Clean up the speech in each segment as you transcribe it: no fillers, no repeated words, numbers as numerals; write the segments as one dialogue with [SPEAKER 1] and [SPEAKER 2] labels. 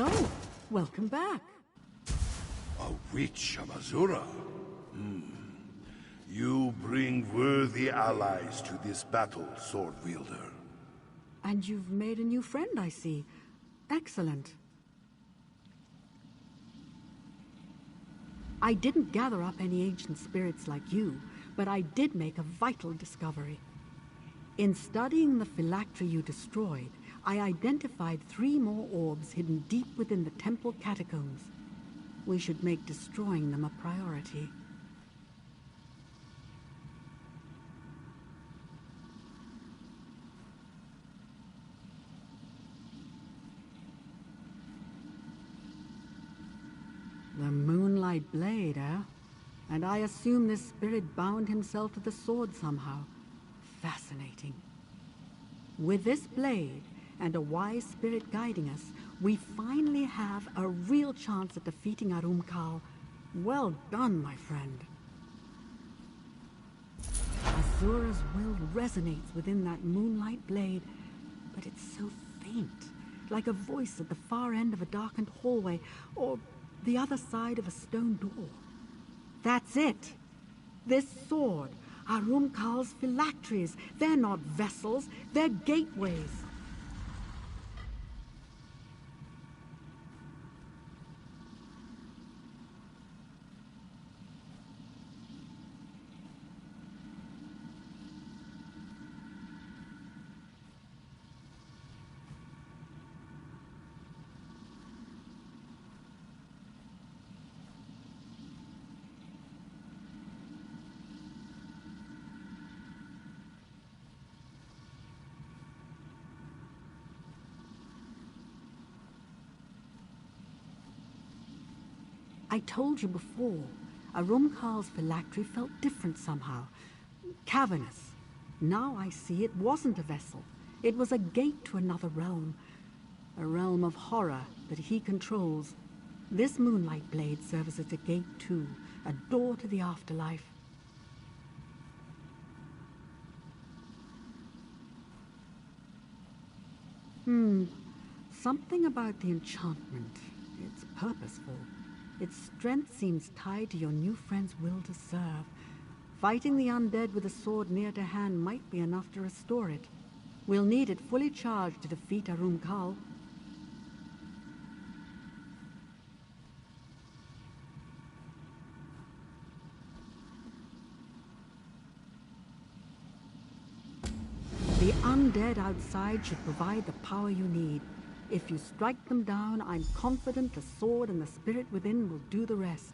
[SPEAKER 1] Oh, welcome back.
[SPEAKER 2] A witch, Amazura? You bring worthy allies to this battle, sword wielder.
[SPEAKER 1] And you've made a new friend, I see. Excellent. I didn't gather up any ancient spirits like you, but I did make a vital discovery. In studying the phylactery you destroyed, I identified 3 more orbs hidden deep within the temple catacombs. We should make destroying them a priority. The Moonlight Blade, eh? And I assume this spirit bound himself to the sword somehow. Fascinating. With this blade, and a wise spirit guiding us, we finally have a real chance at defeating Srcolls. Well done, my friend. Azura's will resonates within that Moonlight Blade, but it's so faint, like a voice at the far end of a darkened hallway, or the other side of a stone door. That's it. This sword, Srcolls' phylacteries, they're not vessels, they're gateways. I told you before, Srcolls' phylactery felt different somehow. Cavernous. Now I see it wasn't a vessel. It was a gate to another realm. A realm of horror that he controls. This Moonlight Blade serves as a gate too, a door to the afterlife. Something about the enchantment. It's purposeful. Its strength seems tied to your new friend's will to serve. Fighting the undead with a sword near to hand might be enough to restore it. We'll need it fully charged to defeat Srcolls. The undead outside should provide the power you need. If you strike them down, I'm confident the sword and the spirit within will do the rest.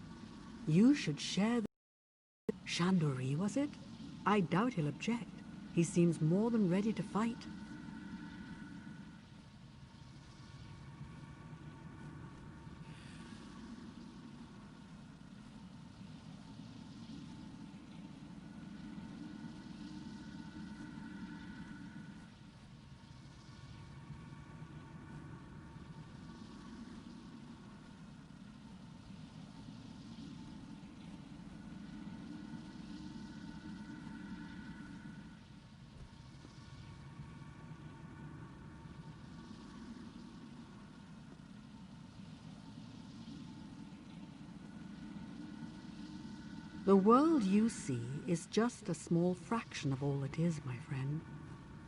[SPEAKER 1] You should share the... Chandori, was it? I doubt he'll object. He seems more than ready to fight. The world you see is just a small fraction of all it is, my friend.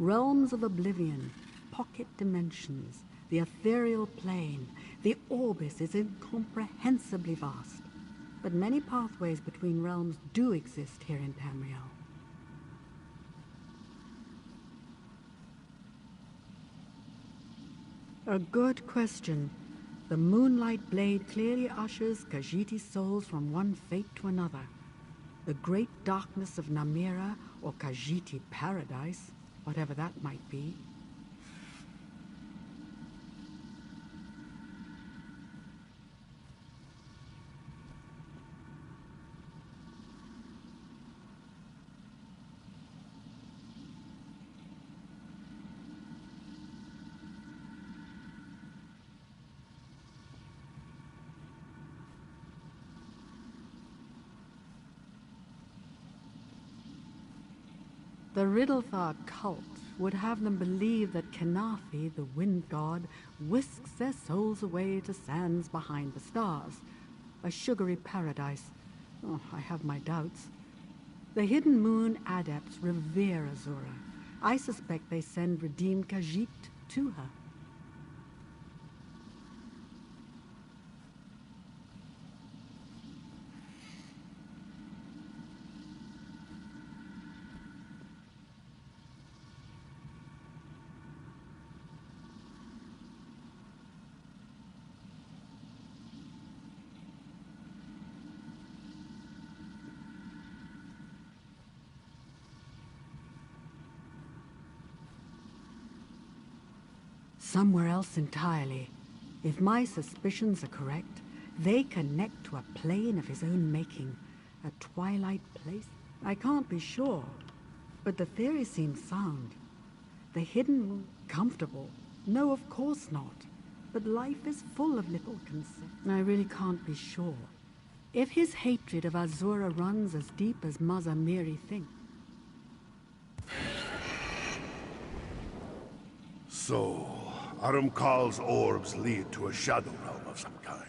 [SPEAKER 1] Realms of oblivion, pocket dimensions, the ethereal plane, the orbis is incomprehensibly vast. But many pathways between realms do exist here in Tamriel. A good question. The Moonlight Blade clearly ushers Khajiiti's souls from one fate to another. The great darkness of Namira, or Khajiiti paradise, whatever that might be. The Riddlethar cult would have them believe that Kenafi, the wind god, whisks their souls away to sands behind the stars. A sugary paradise. Oh, I have my doubts. The Hidden Moon adepts revere Azura. I suspect they send redeemed Khajiit to her. Somewhere else entirely. If my suspicions are correct, they connect to a plane of his own making. A twilight place? I can't be sure, but the theory seems sound. The hidden moon, comfortable? No, of course not. But life is full of little concerns. I really can't be sure. If his hatred of Azura runs as deep as Mother Miri thinks.
[SPEAKER 2] So, Srcolls' orbs lead to a shadow realm of some kind.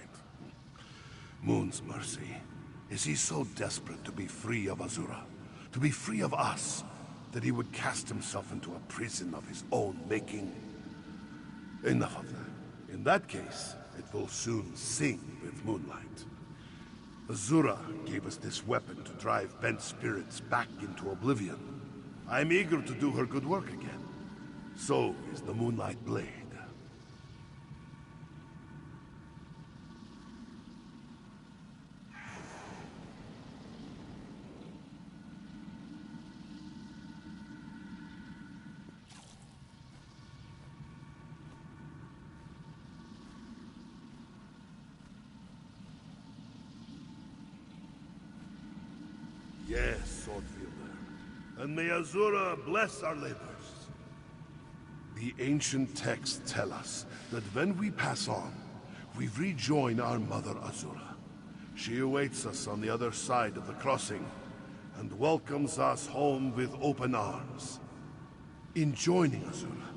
[SPEAKER 2] Moon's mercy. Is he so desperate to be free of Azura? To be free of us? That he would cast himself into a prison of his own making? Enough of that. In that case, it will soon sing with moonlight. Azura gave us this weapon to drive bent spirits back into oblivion. I'm eager to do her good work again. So is the Moonlight Blade. Yes, Swordfielder. And may Azura bless our labors. The ancient texts tell us that when we pass on, we rejoin our mother Azura. She awaits us on the other side of the crossing, and welcomes us home with open arms. In joining Azura,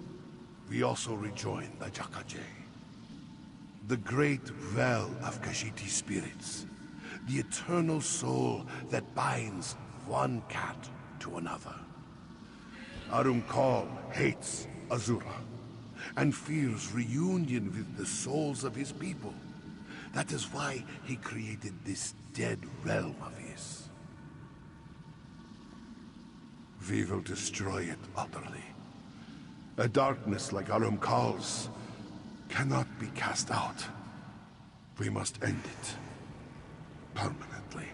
[SPEAKER 2] we also rejoin the Jakaje, the great well of Khajiiti spirits, the eternal soul that binds one cat to another. Srcolls hates Azura, and fears reunion with the souls of his people. That is why he created this dead realm of his. We will destroy it utterly. A darkness like Srcolls cannot be cast out. We must end it permanently.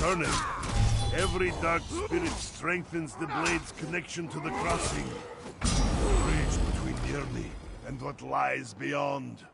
[SPEAKER 2] turning. Every dark spirit strengthens the blade's connection to the crossing. The bridge between Nirni and what lies beyond.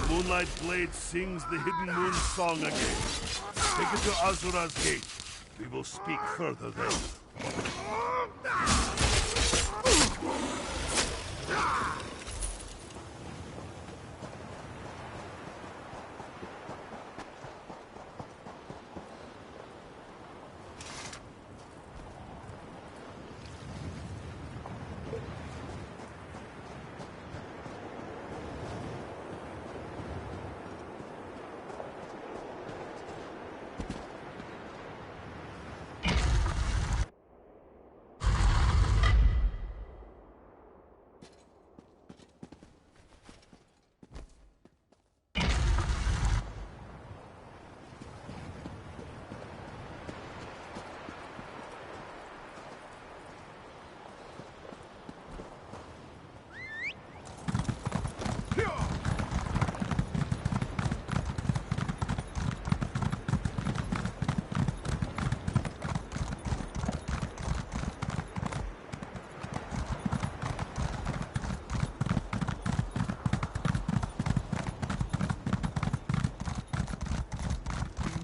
[SPEAKER 2] Moonlight Blade sings the Hidden Moon song again. Take it to Azura's gate. We will speak further then.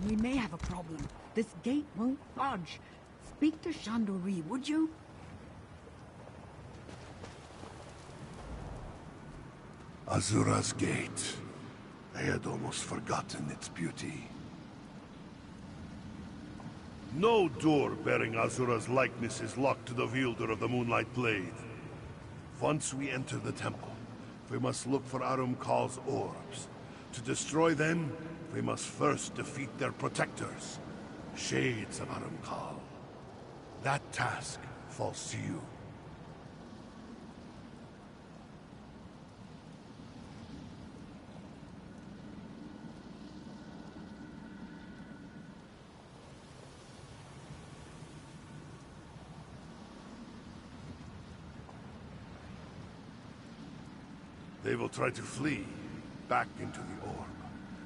[SPEAKER 1] We may have a problem. This gate won't budge. Speak to Chandori, would you?
[SPEAKER 2] Azura's gate. I had almost forgotten its beauty. No door bearing Azura's likeness is locked to the wielder of the Moonlight Blade. Once we enter the temple, we must look for Srcolls' orbs. To destroy them, we must first defeat their protectors, Shades of Srcolls. That task falls to you. They will try to flee back into the orb.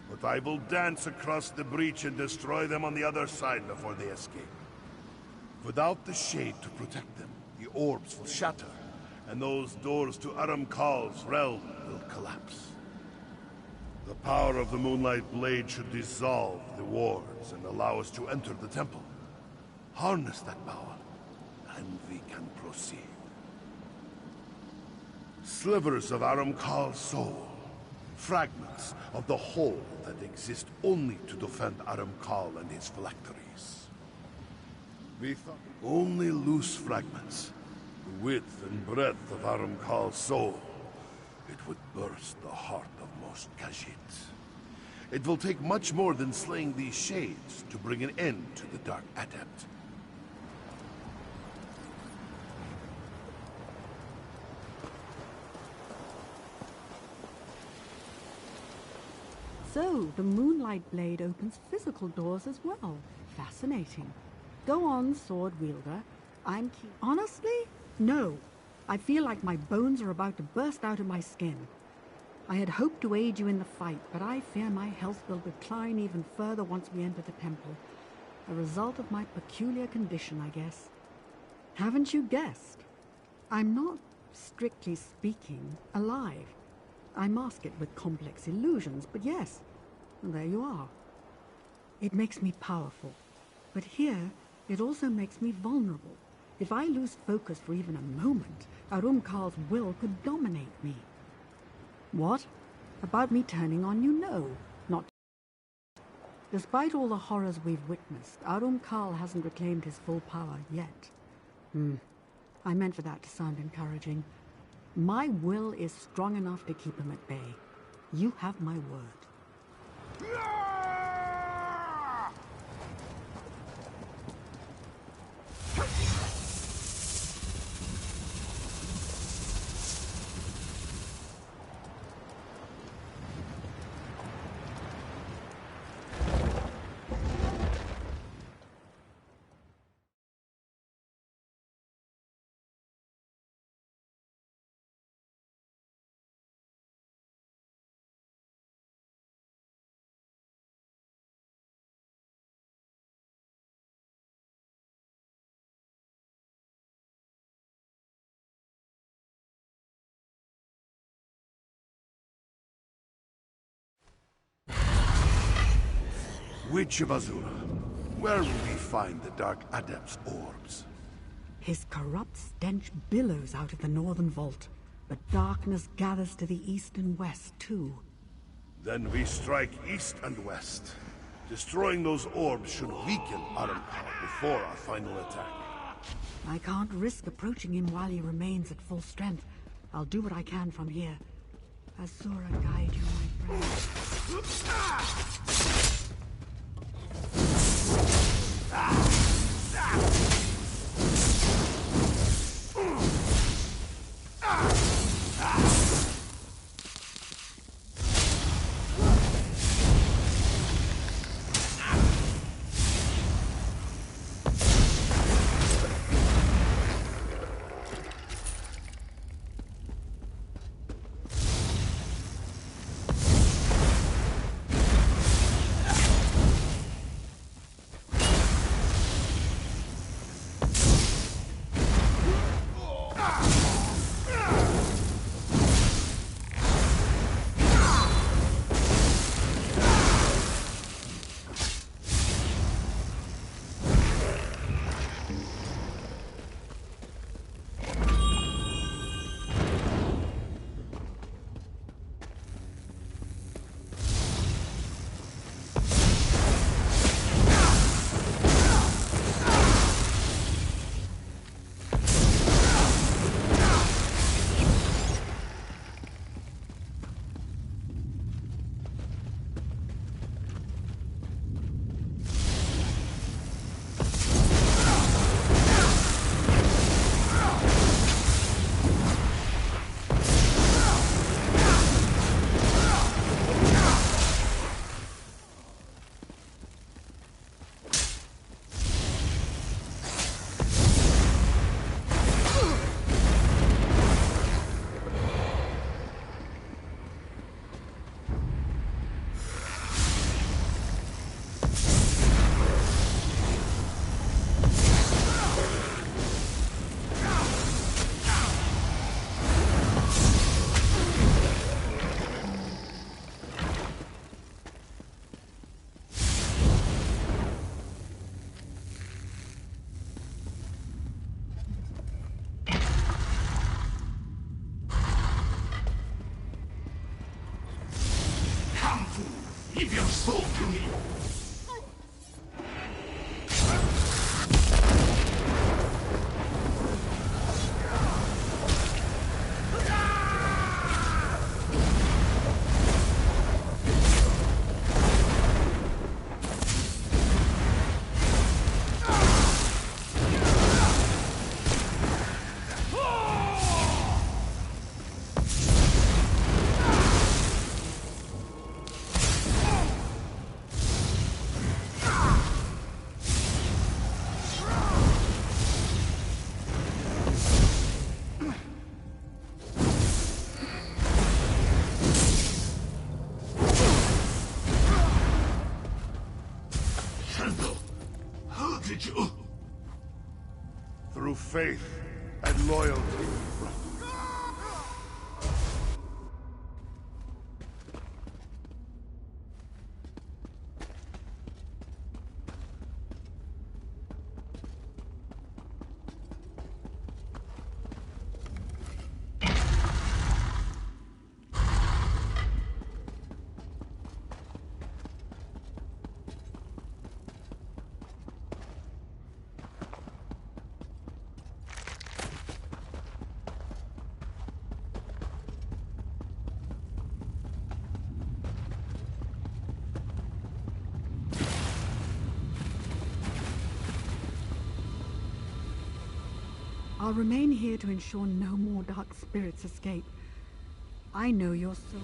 [SPEAKER 2] But I will dance across the breach and destroy them on the other side before they escape. Without the shade to protect them, the orbs will shatter, and those doors to Srcolls' realm will collapse. The power of the Moonlight Blade should dissolve the wards and allow us to enter the temple. Harness that power, and we can proceed. Slivers of Srcolls' soul, Fragments of the whole that exist only to defend Aramkal and his phylacteries. We thought only loose fragments, the width and breadth of Aramkal's soul. It would burst the heart of most Khajiit. It will take much more than slaying these shades to bring an end to the Dark Adept.
[SPEAKER 1] So, the Moonlight Blade opens physical doors as well. Fascinating. Go on, Sword Wielder. Honestly? No. I feel like my bones are about to burst out of my skin. I had hoped to aid you in the fight, but I fear my health will decline even further once we enter the temple. A result of my peculiar condition, I guess. Haven't you guessed? I'm not, strictly speaking, alive. I mask it with complex illusions, but yes, there you are. It makes me powerful, but here, it also makes me vulnerable. If I lose focus for even a moment, Arumkal's will could dominate me. What? About me turning on you? No, not. Despite all the horrors we've witnessed, Arumkal hasn't reclaimed his full power yet. I meant for that to sound encouraging. My will is strong enough to keep him at bay. You have my word.
[SPEAKER 2] Witch of Azura, where will we find the Dark Adept's orbs?
[SPEAKER 1] His corrupt stench billows out of the northern vault, but darkness gathers to the east and west, too.
[SPEAKER 2] Then we strike east and west. Destroying those orbs should weaken Aramkal before our final attack.
[SPEAKER 1] I can't risk approaching him while he remains at full strength. I'll do what I can from here. Azura guide you, my friend.
[SPEAKER 3] Damn fool! Give your soul to me! Did you?
[SPEAKER 2] Through faith and loyalty.
[SPEAKER 1] I'll remain here to ensure no more dark spirits escape. I know your soul.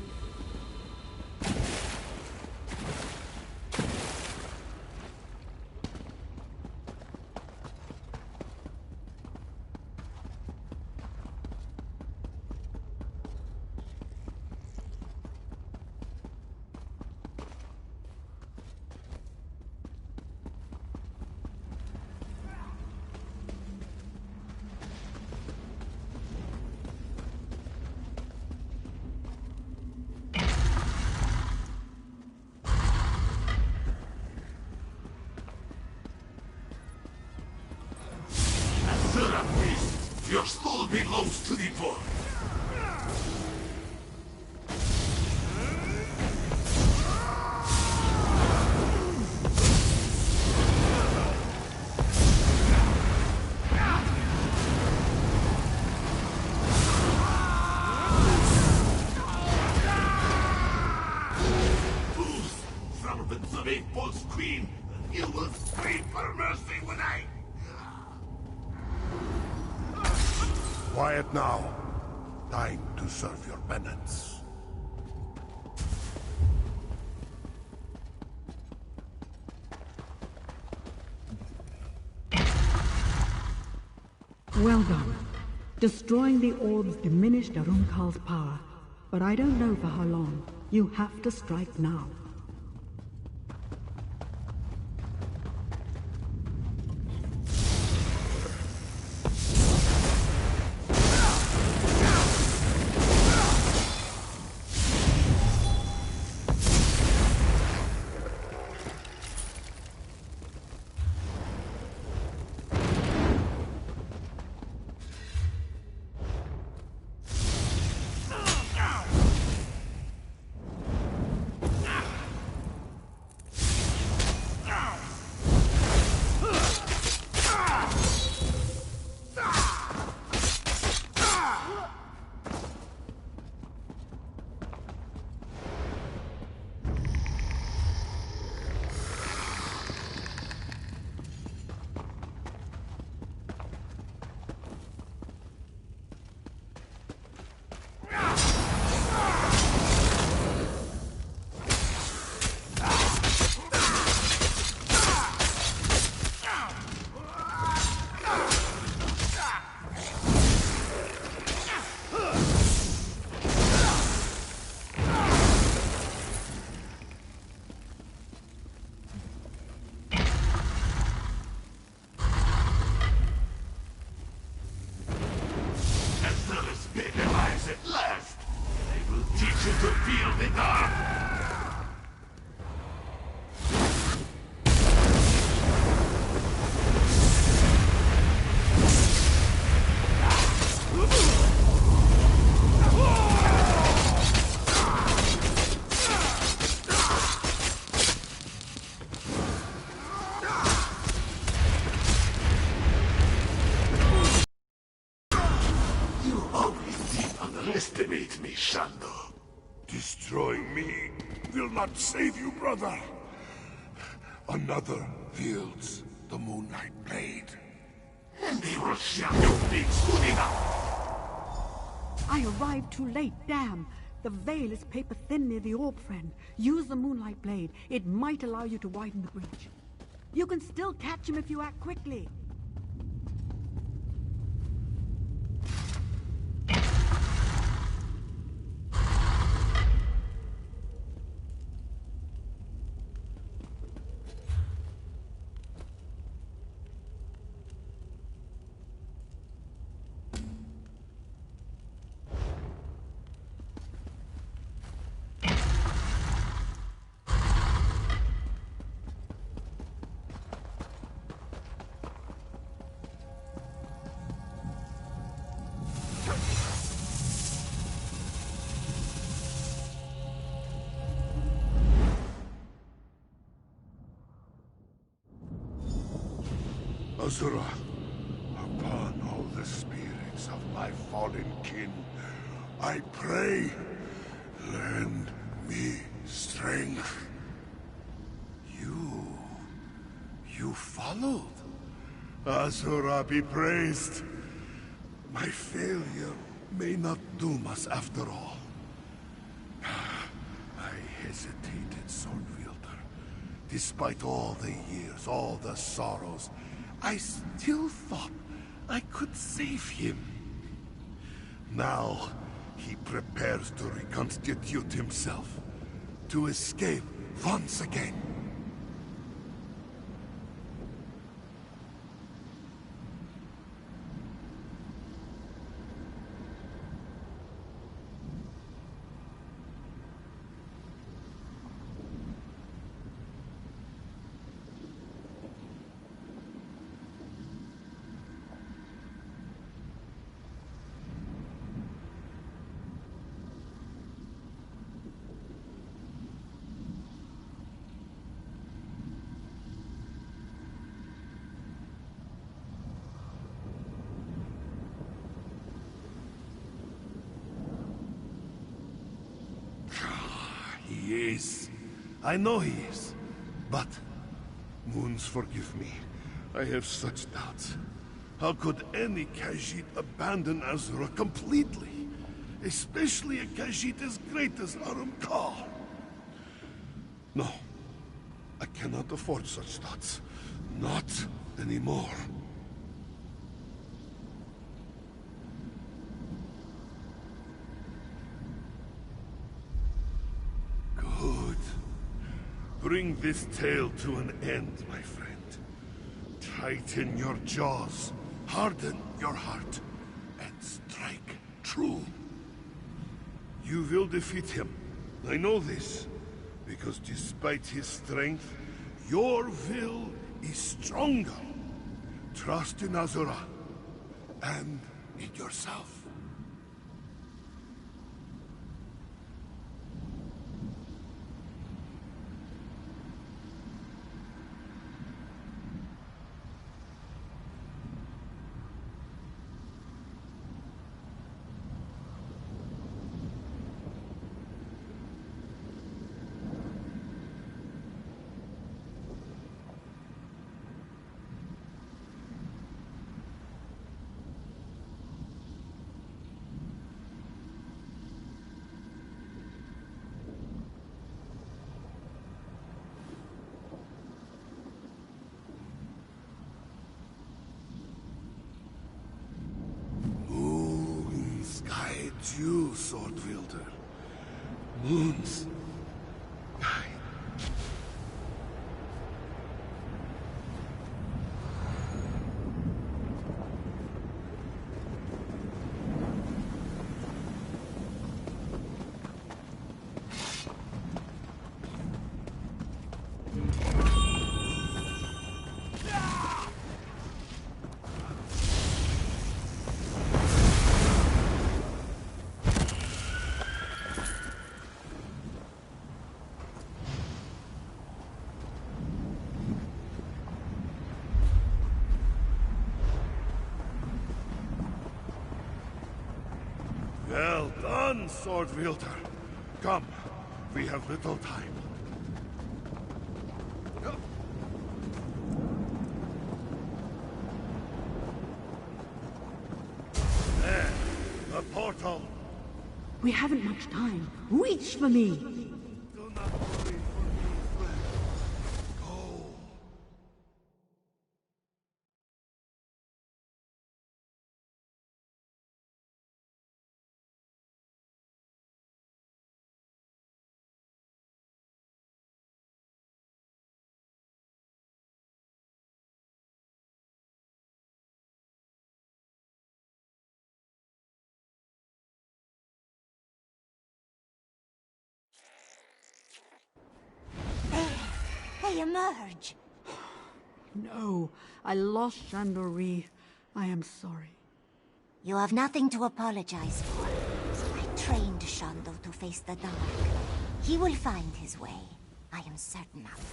[SPEAKER 3] Your soul belongs to the boy. Fools! Servants of a false queen, and you will scream for mercy when I...
[SPEAKER 2] Quiet now. Time to serve your penance.
[SPEAKER 1] Well done. Destroying the orbs diminished Srcolls' power, but I don't know for how long. You have to strike now.
[SPEAKER 3] shadow.
[SPEAKER 2] Destroying me will not save you, brother. Another wields the Moonlight Blade.
[SPEAKER 3] And he will shadow me soon enough.
[SPEAKER 1] I arrived too late, damn. The veil is paper thin near the orb, friend. Use the Moonlight Blade. It might allow you to widen the breach. You can still catch him if you act quickly.
[SPEAKER 2] Azura, upon all the spirits of my fallen kin, I pray, lend me strength. You followed. Azura be praised. My failure may not doom us after all. I hesitated, Sword Wielder. Despite all the years, all the sorrows, I still thought I could save him. Now, he prepares to reconstitute himself, to escape once again. He is. I know he is. But, Moons, forgive me. I have such doubts. How could any Khajiit abandon Azura completely? Especially a Khajiit as great as Arum-Ka. No. I cannot afford such thoughts. Not anymore. Good. Bring this tale to an end, my friend. Tighten your jaws, harden your heart, and strike true. You will defeat him. I know this, because despite his strength, your will is stronger. Trust in Azura, and in yourself. Guides you, Sword Wielder. Moons. sword wielder. Come, we have little time. There, the portal.
[SPEAKER 1] We haven't much time. Reach for me!
[SPEAKER 2] Do not worry for me, friend. Go.
[SPEAKER 4] They emerge.
[SPEAKER 1] No, I lost Chandori. I am sorry.
[SPEAKER 4] You have nothing to apologize for. I trained Shando to face the dark. He will find his way. I am certain of it.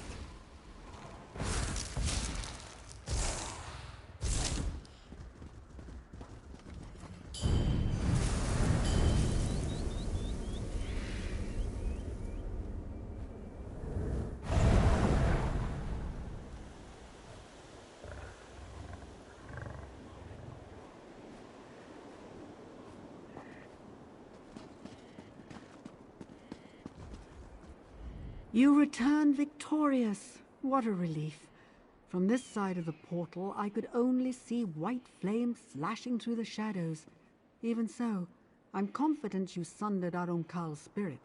[SPEAKER 1] You returned victorious. What a relief. From this side of the portal, I could only see white flames slashing through the shadows. Even so, I'm confident you sundered Arunkal's spirit.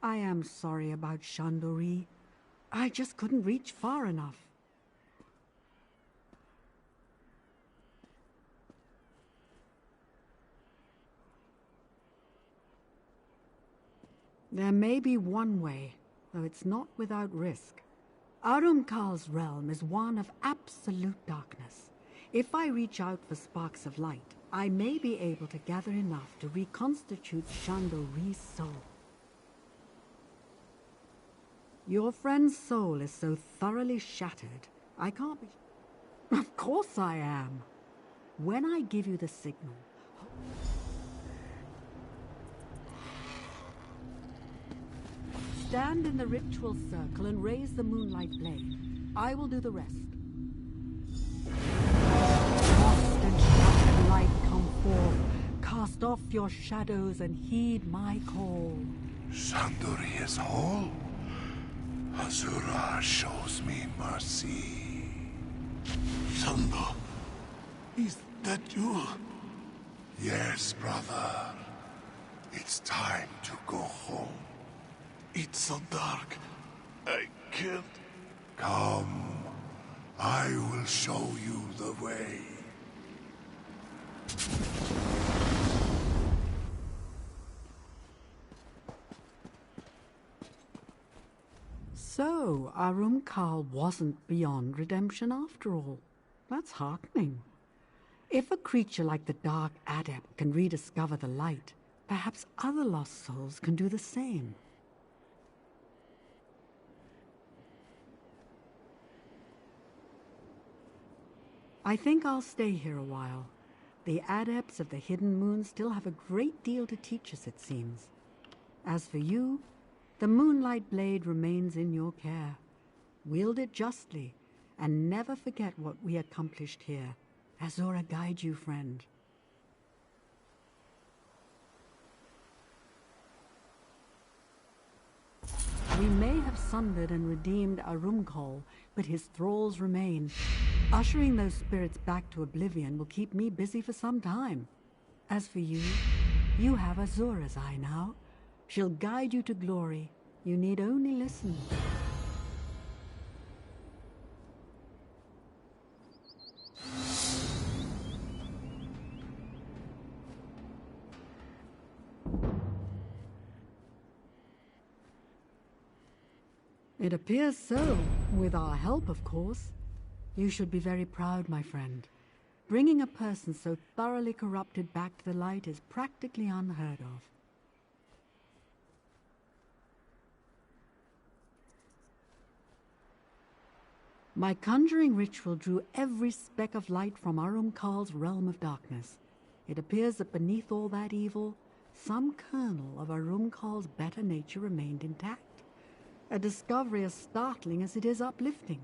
[SPEAKER 1] I am sorry about Chandori. I just couldn't reach far enough. There may be one way, though it's not without risk. Arunkal's realm is one of absolute darkness. If I reach out for sparks of light, I may be able to gather enough to reconstitute Chandori's soul. Your friend's soul is so thoroughly shattered, I can't be... Of course I am. When I give you the signal... Stand in the ritual circle and raise the moonlight blade. I will do the rest. Frost and shattered light come forth. Cast off your shadows and heed my call.
[SPEAKER 2] Chandori is whole. Azura shows me mercy.
[SPEAKER 3] Shando, is that you?
[SPEAKER 2] Yes, brother. It's time to go home.
[SPEAKER 3] It's so dark. I can't...
[SPEAKER 2] Come. I will show you the way.
[SPEAKER 1] So, Arumkal wasn't beyond redemption after all. That's heartening. If a creature like the Dark Adept can rediscover the light, perhaps other lost souls can do the same. I think I'll stay here a while. The Adepts of the Hidden Moon still have a great deal to teach us, it seems. As for you, the Moonlight Blade remains in your care. Wield it justly, and never forget what we accomplished here. Azura guide you, friend. We may have sundered and redeemed Arumkal, but his thralls remain. Ushering those spirits back to oblivion will keep me busy for some time. As for you, you have Azura's eye now. She'll guide you to glory. You need only listen. It appears so, with our help, of course. You should be very proud, my friend. Bringing a person so thoroughly corrupted back to the light is practically unheard of. My conjuring ritual drew every speck of light from Arumkal's realm of darkness. It appears that beneath all that evil, some kernel of Srcolls' better nature remained intact. A discovery as startling as it is uplifting.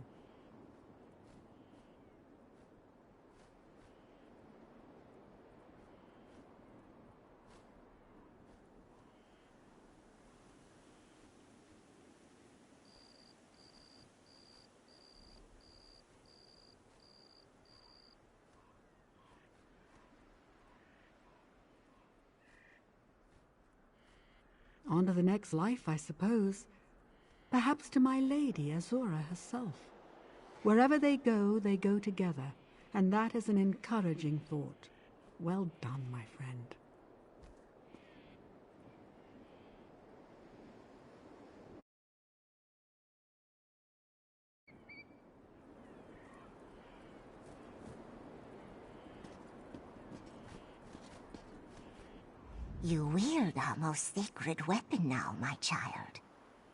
[SPEAKER 1] On to the next life, I suppose. Perhaps to my lady, Azura herself. Wherever they go together, and that is an encouraging thought. Well done, my friend.
[SPEAKER 4] You wield our most sacred weapon now, my child.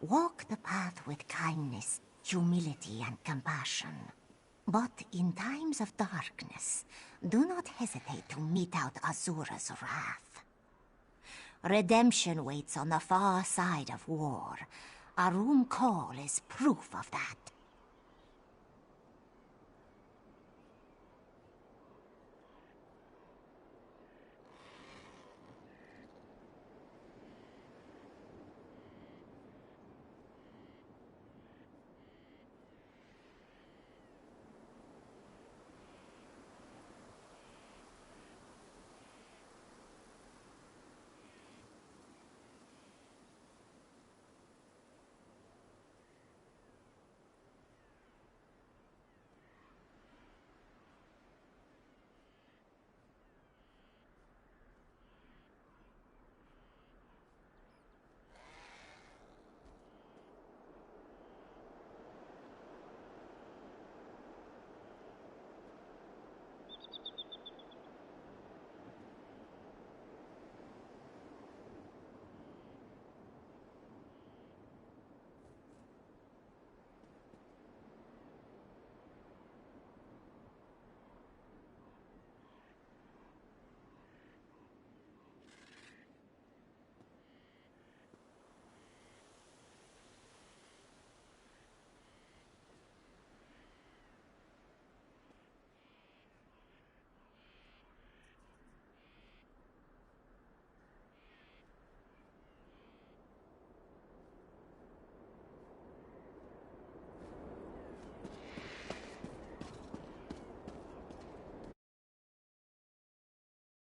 [SPEAKER 4] Walk the path with kindness, humility, and compassion. But in times of darkness, do not hesitate to mete out Azura's wrath. Redemption waits on the far side of war. Srcolls is proof of that.